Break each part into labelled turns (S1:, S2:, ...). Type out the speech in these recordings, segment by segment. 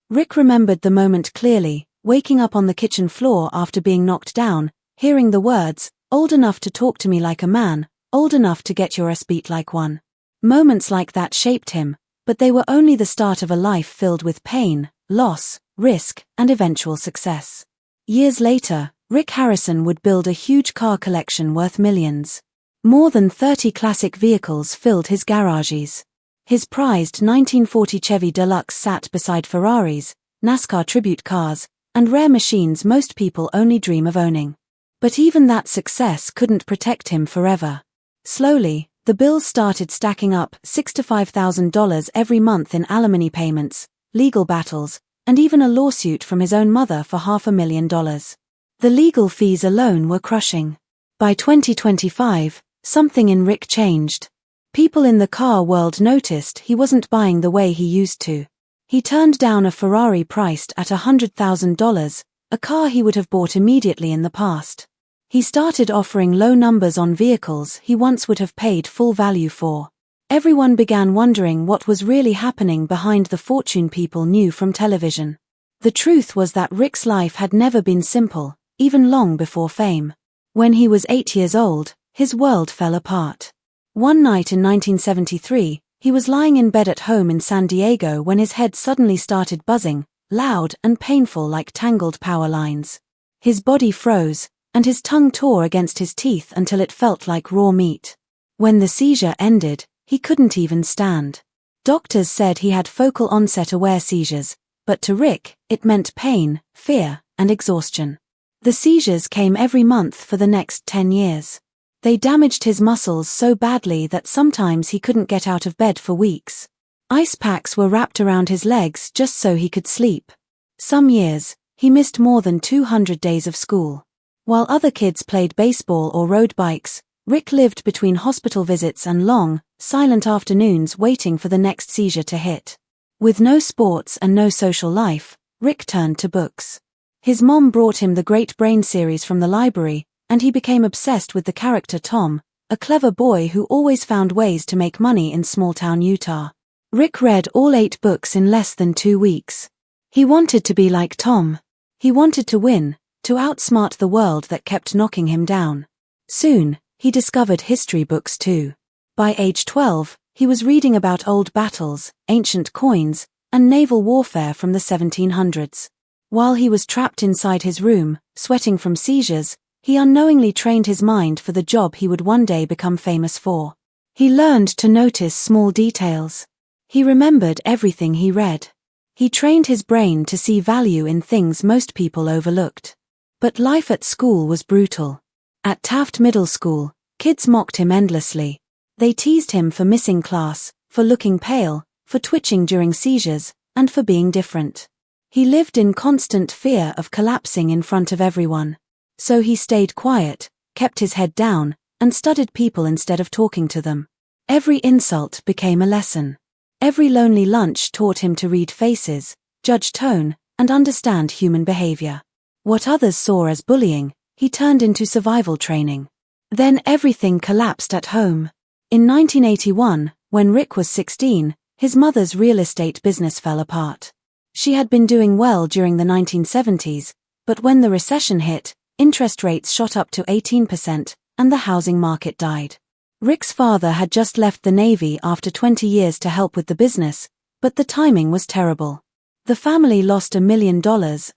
S1: Rick remembered the moment clearly, waking up on the kitchen floor after being knocked down, hearing the words, "Old enough to talk to me like a man, old enough to get your ass beat like one." Moments like that shaped him, but they were only the start of a life filled with pain, loss, risk, and eventual success. Years later, Rick Harrison would build a huge car collection worth millions. More than 30 classic vehicles filled his garages. His prized 1940 Chevy Deluxe sat beside Ferraris, NASCAR tribute cars, and rare machines most people only dream of owning. But even that success couldn't protect him forever. Slowly, the bills started stacking up, $6,000 to $5,000 every month in alimony payments, legal battles, and even a lawsuit from his own mother for $500,000. The legal fees alone were crushing. By 2025, something in Rick changed. People in the car world noticed he wasn't buying the way he used to. He turned down a Ferrari priced at $100,000, a car he would have bought immediately in the past. He started offering low numbers on vehicles he once would have paid full value for. Everyone began wondering what was really happening behind the fortune people knew from television. The truth was that Rick's life had never been simple, even long before fame. When he was 8 years old, his world fell apart. One night in 1973, he was lying in bed at home in San Diego when his head suddenly started buzzing, loud and painful like tangled power lines. His body froze, and his tongue tore against his teeth until it felt like raw meat. When the seizure ended, he couldn't even stand. Doctors said he had focal onset aware seizures, but to Rick, it meant pain, fear, and exhaustion. The seizures came every month for the next 10 years. They damaged his muscles so badly that sometimes he couldn't get out of bed for weeks. Ice packs were wrapped around his legs just so he could sleep. Some years, he missed more than 200 days of school. While other kids played baseball or rode bikes, Rick lived between hospital visits and long, silent afternoons waiting for the next seizure to hit. With no sports and no social life, Rick turned to books. His mom brought him the Great Brain series from the library, and he became obsessed with the character Tom, a clever boy who always found ways to make money in small-town Utah. Rick read all 8 books in less than 2 weeks. He wanted to be like Tom. He wanted to win, to outsmart the world that kept knocking him down. Soon, he discovered history books too. By age 12, he was reading about old battles, ancient coins, and naval warfare from the 1700s. While he was trapped inside his room, sweating from seizures, he unknowingly trained his mind for the job he would one day become famous for. He learned to notice small details. He remembered everything he read. He trained his brain to see value in things most people overlooked. But life at school was brutal. At Taft Middle School, kids mocked him endlessly. They teased him for missing class, for looking pale, for twitching during seizures, and for being different. He lived in constant fear of collapsing in front of everyone. So he stayed quiet, kept his head down, and studied people instead of talking to them. Every insult became a lesson. Every lonely lunch taught him to read faces, judge tone, and understand human behavior. What others saw as bullying, he turned into survival training. Then everything collapsed at home. In 1981, when Rick was 16, his mother's real estate business fell apart. She had been doing well during the 1970s, but when the recession hit, interest rates shot up to 18%, and the housing market died. Rick's father had just left the Navy after 20 years to help with the business, but the timing was terrible. The family lost $1 million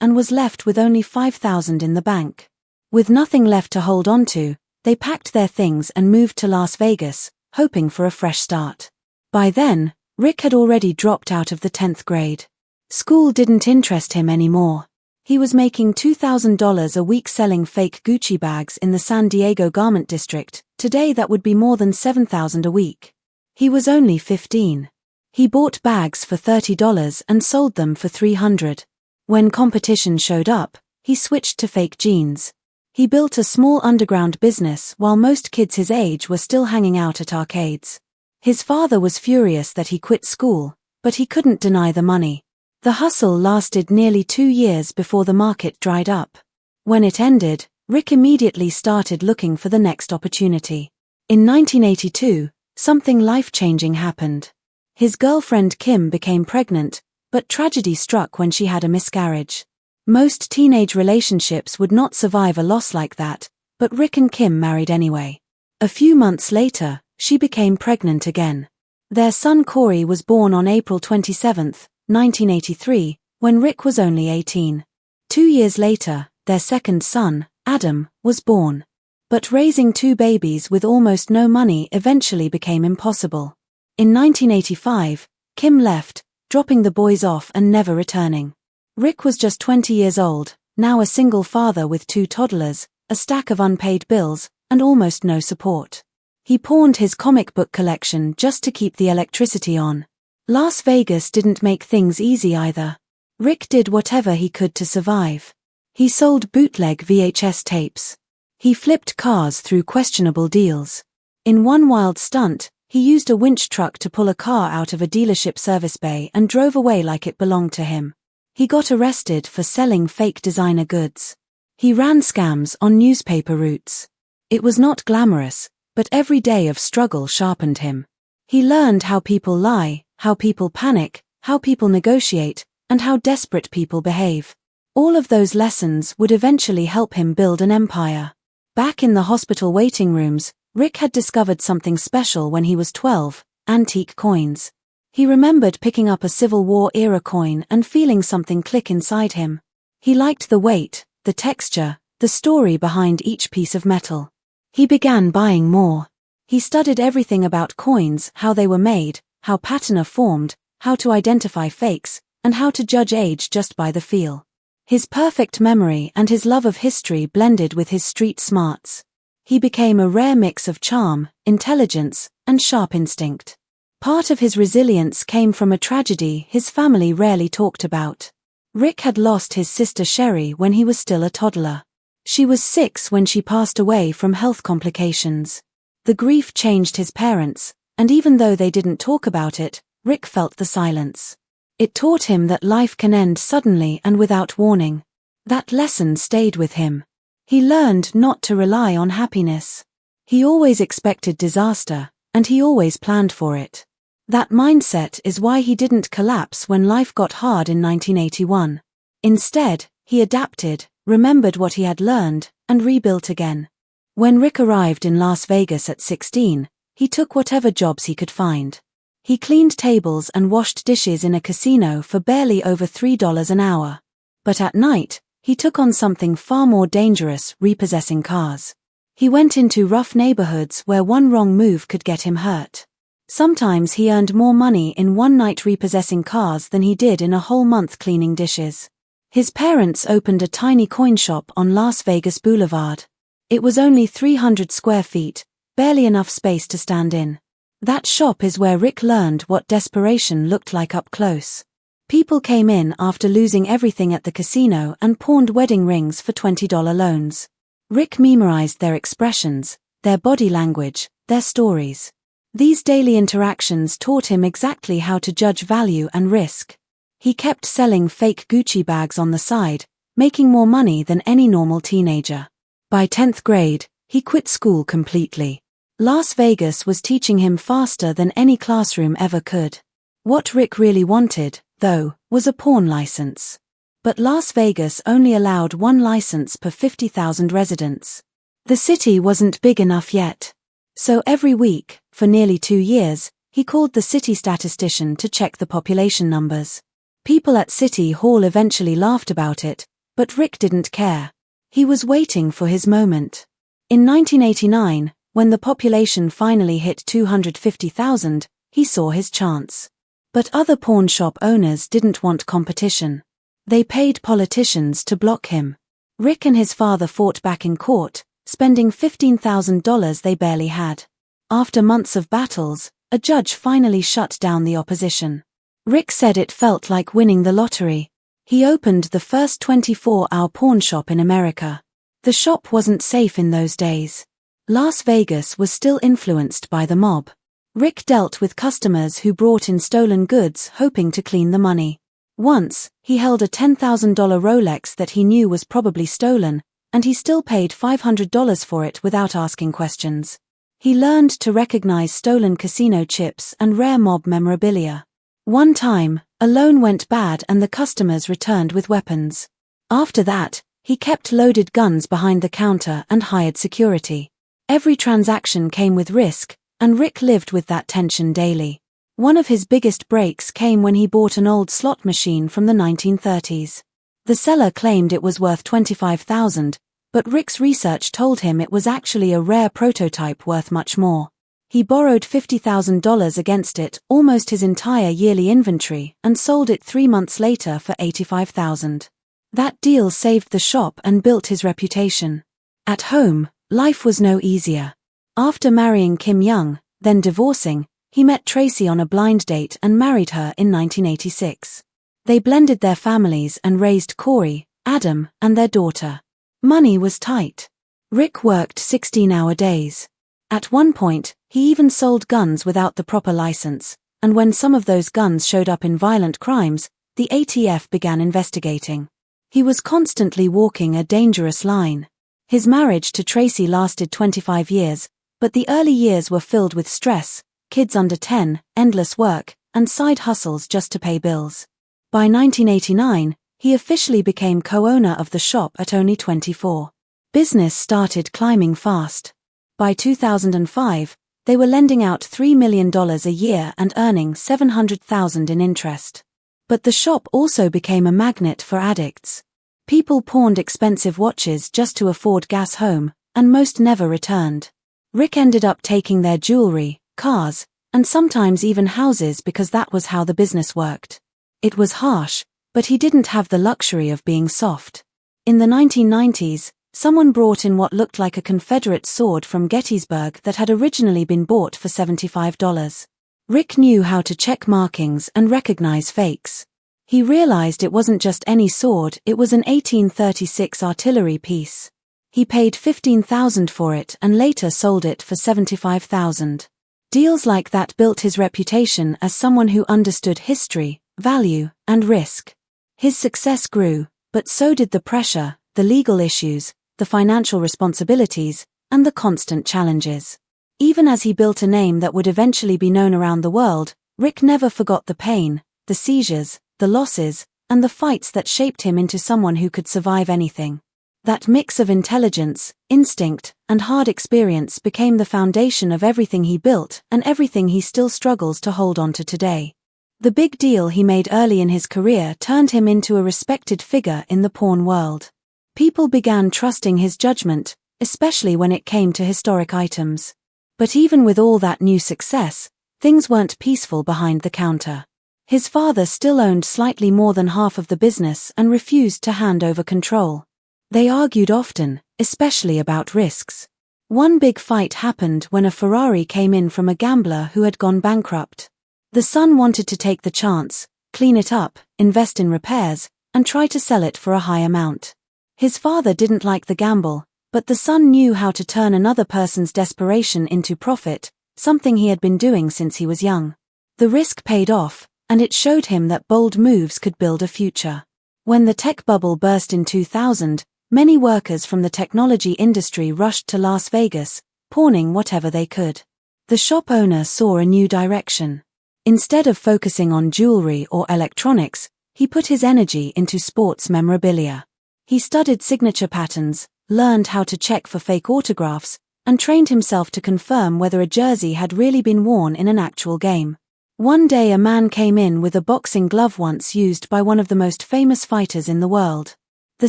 S1: and was left with only $5,000 in the bank. With nothing left to hold on to, they packed their things and moved to Las Vegas, hoping for a fresh start. By then, Rick had already dropped out of the 10th grade. School didn't interest him anymore. He was making $2,000 a week selling fake Gucci bags in the San Diego garment district. Today that would be more than $7,000 a week. He was only 15. He bought bags for $30 and sold them for $300. When competition showed up, he switched to fake jeans. He built a small underground business while most kids his age were still hanging out at arcades. His father was furious that he quit school, but he couldn't deny the money. The hustle lasted nearly 2 years before the market dried up. When it ended, Rick immediately started looking for the next opportunity. In 1982, something life-changing happened. His girlfriend Kim became pregnant, But tragedy struck when she had a miscarriage. Most teenage relationships would not survive a loss like that, but Rick and Kim married anyway. A few months later, she became pregnant again. Their son Corey was born on April 27, 1983, when Rick was only 18. 2 years later, their second son, Adam, was born. But raising 2 babies with almost no money eventually became impossible. In 1985, Kim left, dropping the boys off and never returning. Rick was just 20 years old, now a single father with 2 toddlers, a stack of unpaid bills, and almost no support. He pawned his comic book collection just to keep the electricity on. Las Vegas didn't make things easy either. Rick did whatever he could to survive. He sold bootleg VHS tapes. He flipped cars through questionable deals. In one wild stunt, he used a winch truck to pull a car out of a dealership service bay and drove away like it belonged to him. He got arrested for selling fake designer goods. He ran scams on newspaper routes. It was not glamorous, but every day of struggle sharpened him. He learned how people lie, how people panic, how people negotiate, and how desperate people behave. All of those lessons would eventually help him build an empire. Back in the hospital waiting rooms, Rick had discovered something special when he was 12, antique coins. He remembered picking up a Civil War-era coin and feeling something click inside him. He liked the weight, the texture, the story behind each piece of metal. He began buying more. He studied everything about coins, how they were made, how patina formed, how to identify fakes, and how to judge age just by the feel. His perfect memory and his love of history blended with his street smarts. He became a rare mix of charm, intelligence, and sharp instinct. Part of his resilience came from a tragedy his family rarely talked about. Rick had lost his sister Sherry when he was still a toddler. She was 6 when she passed away from health complications. The grief changed his parents, and even though they didn't talk about it, Rick felt the silence. It taught him that life can end suddenly and without warning. That lesson stayed with him. He learned not to rely on happiness. He always expected disaster, and he always planned for it. That mindset is why he didn't collapse when life got hard in 1981. Instead, he adapted, remembered what he had learned, and rebuilt again. When Rick arrived in Las Vegas at 16, he took whatever jobs he could find. He cleaned tables and washed dishes in a casino for barely over $3 an hour. But at night, he took on something far more dangerous, repossessing cars. He went into rough neighborhoods where one wrong move could get him hurt. Sometimes he earned more money in one night repossessing cars than he did in a whole month cleaning dishes. His parents opened a tiny coin shop on Las Vegas Boulevard. It was only 300 square feet, barely enough space to stand in. That shop is where Rick learned what desperation looked like up close. People came in after losing everything at the casino and pawned wedding rings for $20 loans. Rick memorized their expressions, their body language, their stories. These daily interactions taught him exactly how to judge value and risk. He kept selling fake Gucci bags on the side, making more money than any normal teenager. By 10th grade, he quit school completely. Las Vegas was teaching him faster than any classroom ever could. What Rick really wanted, though, was a pawn license. But Las Vegas only allowed one license per 50,000 residents. The city wasn't big enough yet. So every week, for nearly 2 years, he called the city statistician to check the population numbers. People at City Hall eventually laughed about it, but Rick didn't care. He was waiting for his moment. In 1989, when the population finally hit 250,000, he saw his chance. But other pawn shop owners didn't want competition. They paid politicians to block him. Rick and his father fought back in court, spending $15,000 they barely had. After months of battles, a judge finally shut down the opposition. Rick said it felt like winning the lottery. He opened the first 24-hour pawn shop in America. The shop wasn't safe in those days. Las Vegas was still influenced by the mob. Rick dealt with customers who brought in stolen goods hoping to clean the money. Once, he held a $10,000 Rolex that he knew was probably stolen, and he still paid $500 for it without asking questions. He learned to recognize stolen casino chips and rare mob memorabilia. One time, A loan went bad and the customers returned with weapons. After that, he kept loaded guns behind the counter and hired security. Every transaction came with risk, and Rick lived with that tension daily. One of his biggest breaks came when he bought an old slot machine from the 1930s. The seller claimed it was worth $25,000, but Rick's research told him it was actually a rare prototype worth much more. He borrowed $50,000 against it, almost his entire yearly inventory, and sold it 3 months later for $85,000. That deal saved the shop and built his reputation. At home, life was no easier. After marrying Kim Young, then divorcing, he met Tracy on a blind date and married her in 1986. They blended their families and raised Corey, Adam, and their daughter. Money was tight. Rick worked 16-hour days. At one point, he even sold guns without the proper license, and when some of those guns showed up in violent crimes, the ATF began investigating. He was constantly walking a dangerous line. His marriage to Tracy lasted 25 years, but the early years were filled with stress, kids under 10, endless work, and side hustles just to pay bills. By 1989, he officially became co-owner of the shop at only 24. Business started climbing fast. By 2005, they were lending out $3 million a year and earning $700,000 in interest. But the shop also became a magnet for addicts. People pawned expensive watches just to afford gas home, and most never returned. Rick ended up taking their jewelry, cars, and sometimes even houses because that was how the business worked. It was harsh, but he didn't have the luxury of being soft. In the 1990s, someone brought in what looked like a Confederate sword from Gettysburg that had originally been bought for $75. Rick knew how to check markings and recognize fakes. He realized it wasn't just any sword, it was an 1836 artillery piece. He paid $15,000 for it and later sold it for $75,000. Deals like that built his reputation as someone who understood history, value, and risk. His success grew, but so did the pressure, the legal issues, the financial responsibilities, and the constant challenges. Even as he built a name that would eventually be known around the world, Rick never forgot the pain, the seizures, the losses, and the fights that shaped him into someone who could survive anything. That mix of intelligence, instinct, and hard experience became the foundation of everything he built and everything he still struggles to hold on to today. The big deal he made early in his career turned him into a respected figure in the pawn world. People began trusting his judgment, especially when it came to historic items. But even with all that new success, things weren't peaceful behind the counter. His father still owned slightly more than half of the business and refused to hand over control. They argued often, especially about risks. One big fight happened when a Ferrari came in from a gambler who had gone bankrupt. The son wanted to take the chance, clean it up, invest in repairs, and try to sell it for a high amount. His father didn't like the gamble, but the son knew how to turn another person's desperation into profit, something he had been doing since he was young. The risk paid off, and it showed him that bold moves could build a future. When the tech bubble burst in 2000, many workers from the technology industry rushed to Las Vegas, pawning whatever they could. The shop owner saw a new direction. Instead of focusing on jewelry or electronics, he put his energy into sports memorabilia. He studied signature patterns, learned how to check for fake autographs, and trained himself to confirm whether a jersey had really been worn in an actual game. One day a man came in with a boxing glove once used by one of the most famous fighters in the world. The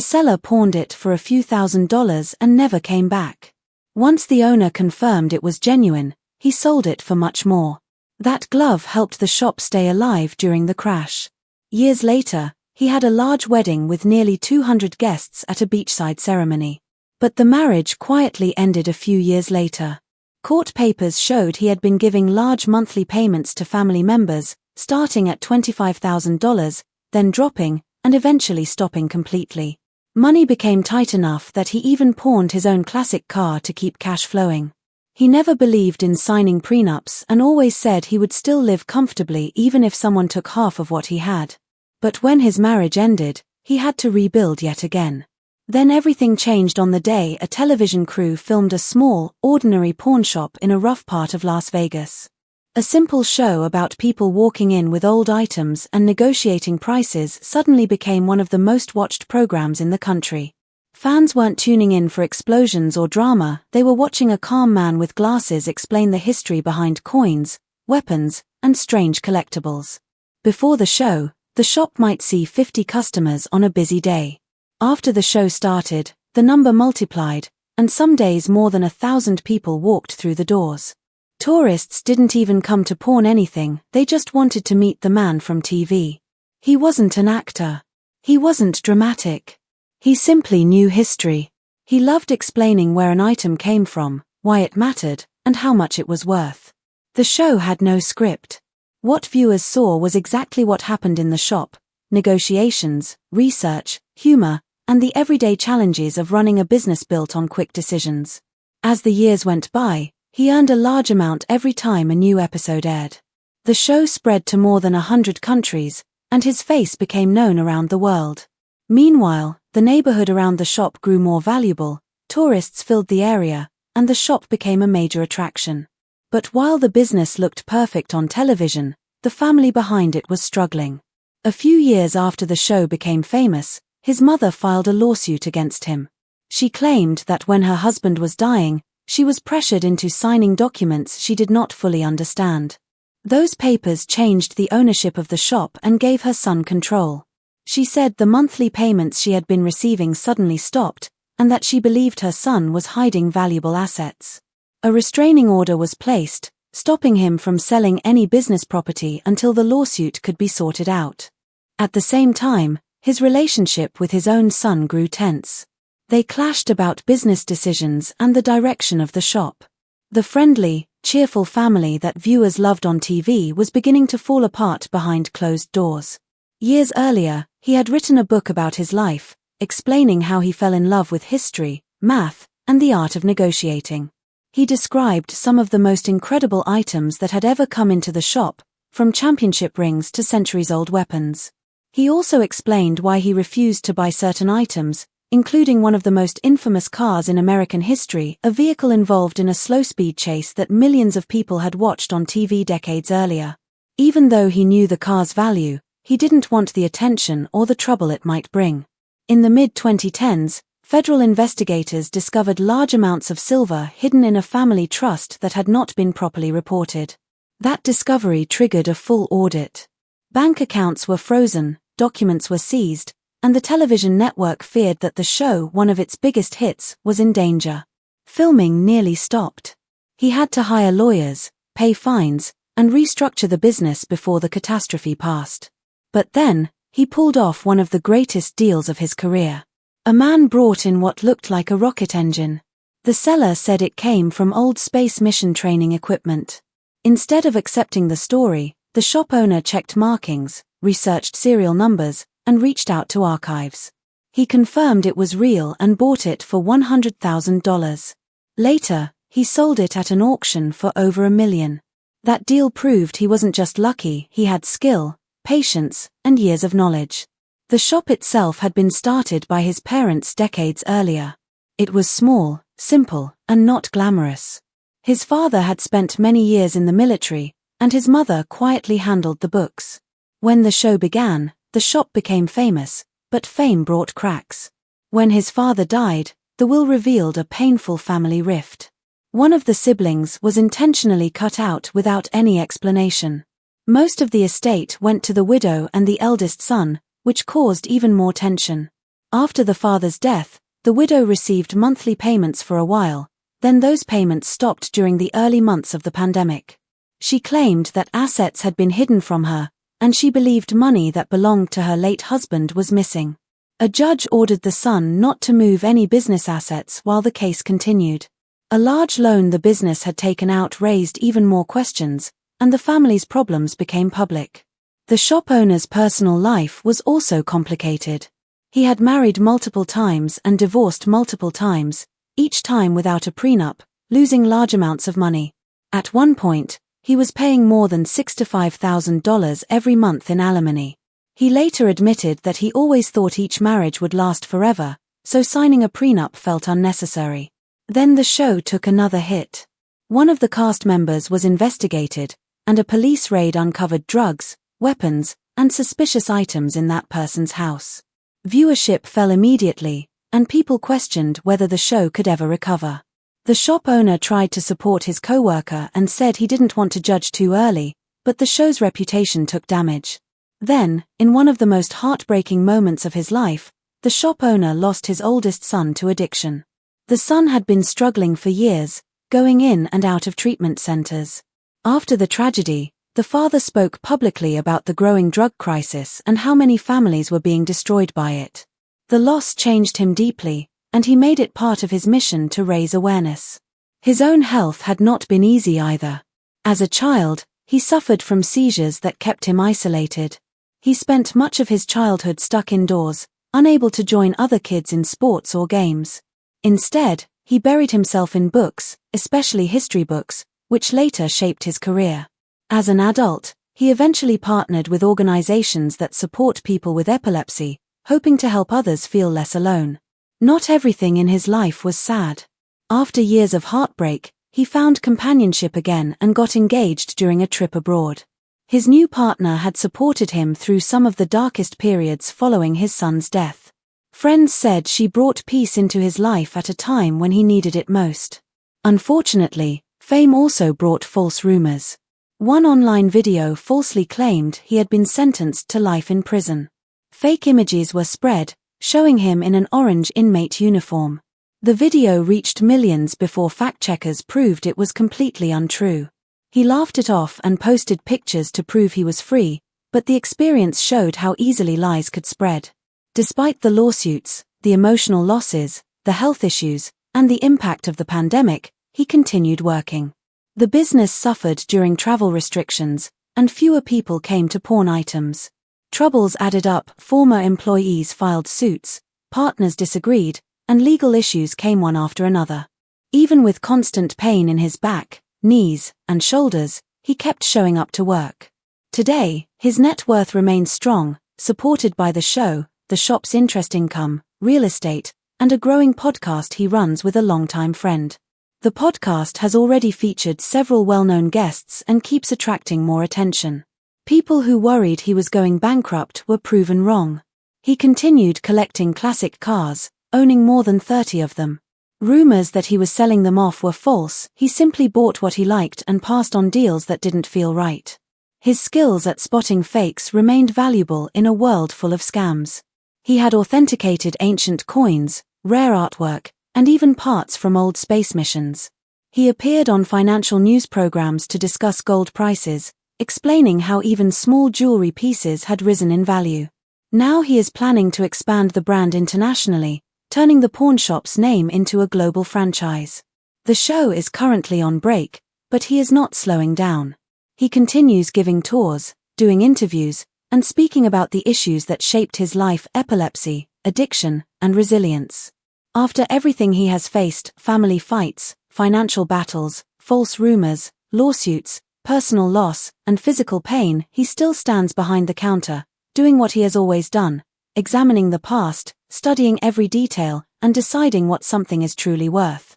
S1: seller pawned it for a few $1,000s and never came back. Once the owner confirmed it was genuine, he sold it for much more. That glove helped the shop stay alive during the crash. Years later, he had a large wedding with nearly 200 guests at a beachside ceremony. But the marriage quietly ended a few years later. Court papers showed he had been giving large monthly payments to family members, starting at $25,000, then dropping, and eventually stopping completely. Money became tight enough that he even pawned his own classic car to keep cash flowing. He never believed in signing prenups and always said he would still live comfortably even if someone took half of what he had. But when his marriage ended, he had to rebuild yet again. Then everything changed on the day a television crew filmed a small, ordinary pawn shop in a rough part of Las Vegas. A simple show about people walking in with old items and negotiating prices suddenly became one of the most watched programs in the country. Fans weren't tuning in for explosions or drama, they were watching a calm man with glasses explain the history behind coins, weapons, and strange collectibles. Before the show, the shop might see 50 customers on a busy day. After the show started, the number multiplied, and some days more than 1,000 people walked through the doors. Tourists didn't even come to pawn anything, they just wanted to meet the man from TV. He wasn't an actor. He wasn't dramatic. He simply knew history. He loved explaining where an item came from, why it mattered, and how much it was worth. The show had no script. What viewers saw was exactly what happened in the shop: negotiations, research, humor, and the everyday challenges of running a business built on quick decisions. As the years went by, he earned a large amount every time a new episode aired. The show spread to more than 100 countries, and his face became known around the world. Meanwhile, the neighborhood around the shop grew more valuable, tourists filled the area, and the shop became a major attraction. But while the business looked perfect on television, the family behind it was struggling. A few years after the show became famous, his mother filed a lawsuit against him. She claimed that when her husband was dying, she was pressured into signing documents she did not fully understand. Those papers changed the ownership of the shop and gave her son control. She said the monthly payments she had been receiving suddenly stopped, and that she believed her son was hiding valuable assets. A restraining order was placed, stopping him from selling any business property until the lawsuit could be sorted out. At the same time, his relationship with his own son grew tense. They clashed about business decisions and the direction of the shop. The friendly, cheerful family that viewers loved on TV was beginning to fall apart behind closed doors. Years earlier, he had written a book about his life, explaining how he fell in love with history, math, and the art of negotiating. He described some of the most incredible items that had ever come into the shop, from championship rings to centuries-old weapons. He also explained why he refused to buy certain items, including one of the most infamous cars in American history, a vehicle involved in a slow-speed chase that millions of people had watched on TV decades earlier. Even though he knew the car's value, he didn't want the attention or the trouble it might bring. In the mid-2010s, federal investigators discovered large amounts of silver hidden in a family trust that had not been properly reported. That discovery triggered a full audit. Bank accounts were frozen, documents were seized, and the television network feared that the show, one of its biggest hits, was in danger. Filming nearly stopped. He had to hire lawyers, pay fines, and restructure the business before the catastrophe passed. But then, he pulled off one of the greatest deals of his career. A man brought in what looked like a rocket engine. The seller said it came from old space mission training equipment. Instead of accepting the story, the shop owner checked markings, researched serial numbers, and reached out to archives. He confirmed it was real and bought it for $100,000. Later, he sold it at an auction for over $1 million. That deal proved he wasn't just lucky, he had skill, patience, and years of knowledge. The shop itself had been started by his parents decades earlier. It was small, simple, and not glamorous. His father had spent many years in the military, and his mother quietly handled the books. When the show began, the shop became famous, but fame brought cracks. When his father died, the will revealed a painful family rift. One of the siblings was intentionally cut out without any explanation. Most of the estate went to the widow and the eldest son, which caused even more tension. After the father's death, the widow received monthly payments for a while, then those payments stopped during the early months of the pandemic. She claimed that assets had been hidden from her, and she believed money that belonged to her late husband was missing. A judge ordered the son not to move any business assets while the case continued. A large loan the business had taken out raised even more questions, and the family's problems became public. The shop owner's personal life was also complicated. He had married multiple times and divorced multiple times, each time without a prenup, losing large amounts of money. At one point, he was paying more than $65,000 every month in alimony. He later admitted that he always thought each marriage would last forever, so signing a prenup felt unnecessary. Then the show took another hit. One of the cast members was investigated, and a police raid uncovered drugs, weapons, and suspicious items in that person's house. Viewership fell immediately, and people questioned whether the show could ever recover. The shop owner tried to support his co-worker and said he didn't want to judge too early, but the show's reputation took damage. Then, in one of the most heartbreaking moments of his life, the shop owner lost his oldest son to addiction. The son had been struggling for years, going in and out of treatment centers. After the tragedy, the father spoke publicly about the growing drug crisis and how many families were being destroyed by it. The loss changed him deeply, and he made it part of his mission to raise awareness. His own health had not been easy either. As a child, he suffered from seizures that kept him isolated. He spent much of his childhood stuck indoors, unable to join other kids in sports or games. Instead, he buried himself in books, especially history books, which later shaped his career. As an adult, he eventually partnered with organizations that support people with epilepsy, hoping to help others feel less alone. Not everything in his life was sad. After years of heartbreak, he found companionship again and got engaged during a trip abroad. His new partner had supported him through some of the darkest periods following his son's death. Friends said she brought peace into his life at a time when he needed it most. Unfortunately, fame also brought false rumors. One online video falsely claimed he had been sentenced to life in prison. Fake images were spread, showing him in an orange inmate uniform. The video reached millions before fact-checkers proved it was completely untrue. He laughed it off and posted pictures to prove he was free, but the experience showed how easily lies could spread. Despite the lawsuits, the emotional losses, the health issues, and the impact of the pandemic, he continued working. The business suffered during travel restrictions, and fewer people came to pawn items. Troubles added up, former employees filed suits, partners disagreed, and legal issues came one after another. Even with constant pain in his back, knees, and shoulders, he kept showing up to work. Today, his net worth remains strong, supported by the show, the shop's interest income, real estate, and a growing podcast he runs with a longtime friend. The podcast has already featured several well-known guests and keeps attracting more attention. People who worried he was going bankrupt were proven wrong. He continued collecting classic cars, owning more than 30 of them. Rumors that he was selling them off were false. He simply bought what he liked and passed on deals that didn't feel right. His skills at spotting fakes remained valuable in a world full of scams. He had authenticated ancient coins, rare artwork, and even parts from old space missions. He appeared on financial news programs to discuss gold prices, explaining how even small jewelry pieces had risen in value. Now he is planning to expand the brand internationally, turning the pawn shop's name into a global franchise. The show is currently on break, but he is not slowing down. He continues giving tours, doing interviews, and speaking about the issues that shaped his life: epilepsy, addiction, and resilience. After everything he has faced, family fights, financial battles, false rumors, lawsuits, personal loss, and physical pain, he still stands behind the counter, doing what he has always done, examining the past, studying every detail, and deciding what something is truly worth.